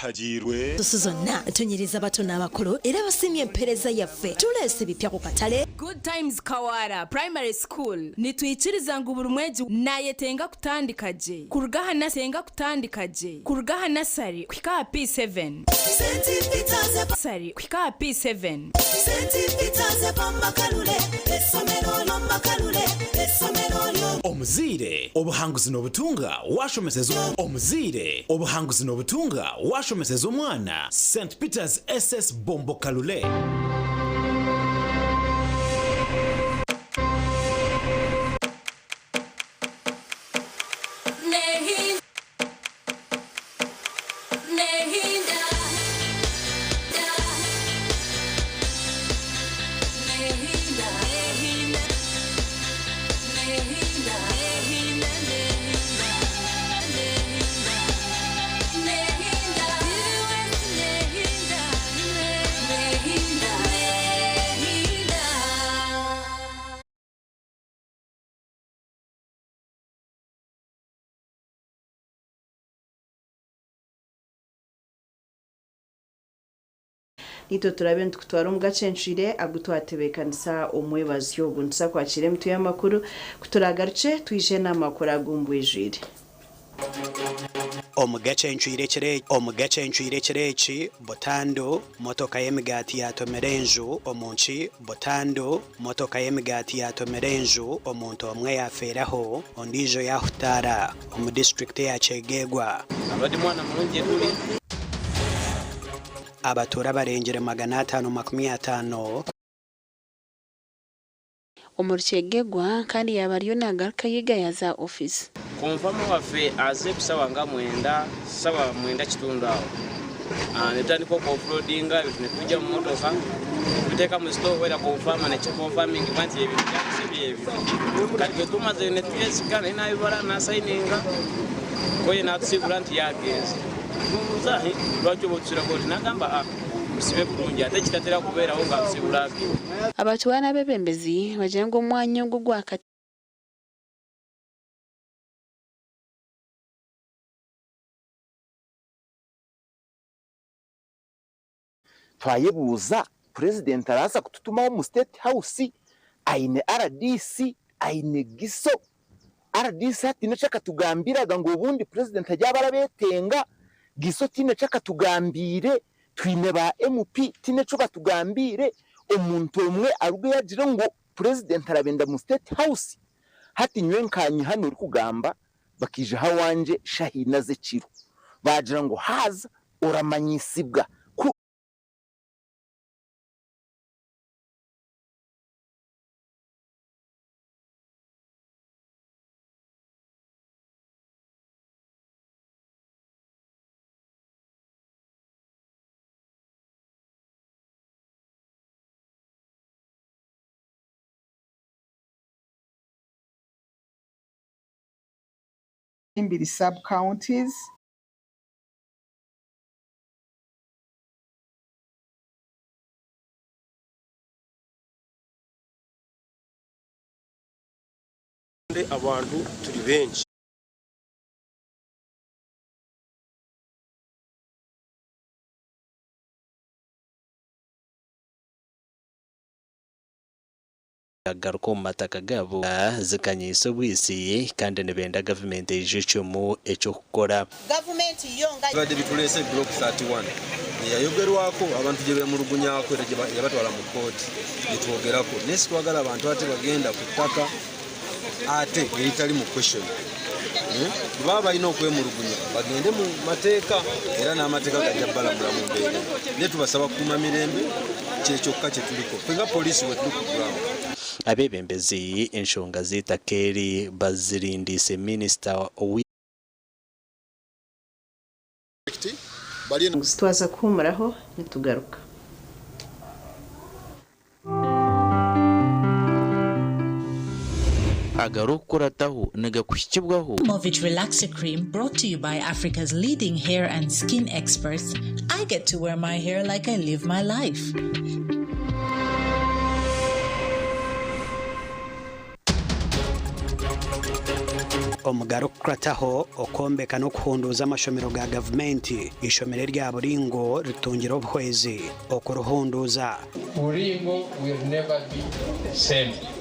Tajirwe Susuzonna tunyiriza bato n'abakulu era basimye empereza yaffe tulese bipya ku katale. Good Times Kawara Primary School nitwikiriza ngo buri mwezi nayetenga kutandika je kurugaha nasenga kutandika je kurugaha nasari kwika P7 sari kwika P7 Omuzire obuhanguzi n'obutunga washomeseza omuzire obuhanguzi n'obutunga washomeseza omwana St Peter's SS Bombo Kalule. Nito turabe tukutwara Agacencwire agutwatebekanisa omwebazi oguntusa kwakire mtu y'amakuru kuturagarce twije n'amakuru agumbwijire. Agacencwire kireki botando motoka y'emigati ya tomerenju omunchi botando motoka y'emigati ya tomerenju omuntu omwe yaferaho ondijo yahutara omu district ya Chegegwa abadi mwana mulungi duli abatura barengere 550 Omurchegegwa kandi yabariyo nagaruka yiga ya za office konfama wafe aze kusaba nga mwenda saba mwenda kitundu awo netandika offroadinga bitune kujja mu motoka biteka mu store wera konfama ne confirming kwanti ebintu byabisebye ebyo kati tumaze ne tuyesikana inayibara na signinga koye natusibula nti yagenze muzahi lwakyo botsira koti nagamba sibe bulungi ate kitatera kubeerawo nga tusibulaki abatwana bebembezi bajenga omwanya ogwo gwakati twayebuza president arasa kututumaho mu state house aine RDC aine giso RDC atine chaka tugambiraga ngo ubundi president ajyabara betenga giso tine chaka tugambire twine ba MP tine choka tugambire omuntu omwe arugwe yagire ngo president arabenda mu state house hati nywenkanyi hano uri kugamba bakije hawanje shahina ze kiro bagira ngo haza oramanyisibwa the sub-counties. abantu turi benshi agaruka mu mataka gabo zikanyisa bwisi kandi nebenda government ejichomu echo kukora government yonga bade bitulese block 31 yayogerwako abantu je bemulugunyako era yabatwala mu court nitwogerako nesi twagala abantu ate bagenda kutaka ate eyitali mu question baba ino kwemulugunya bagende mu mateeka era n'amateeka gajja bala mu mbeera ne tubasaba kuma mirembe kyekyoka kye tuliko fenga police we tuli ku ground abebembezi enshonga zitakeri bazirindise minister twaza kumuraho nitugaruka. Movit Relaxer Cream, brought to you by Africa's leading hair and skin experts. I get to wear my hair like I live my life. omugaro kukrataho okombeka no kuhunduza amashomero ga gavumenti ishomero rya buringo ritungira obuhwezi okuruhunduza Buringo will never be the same.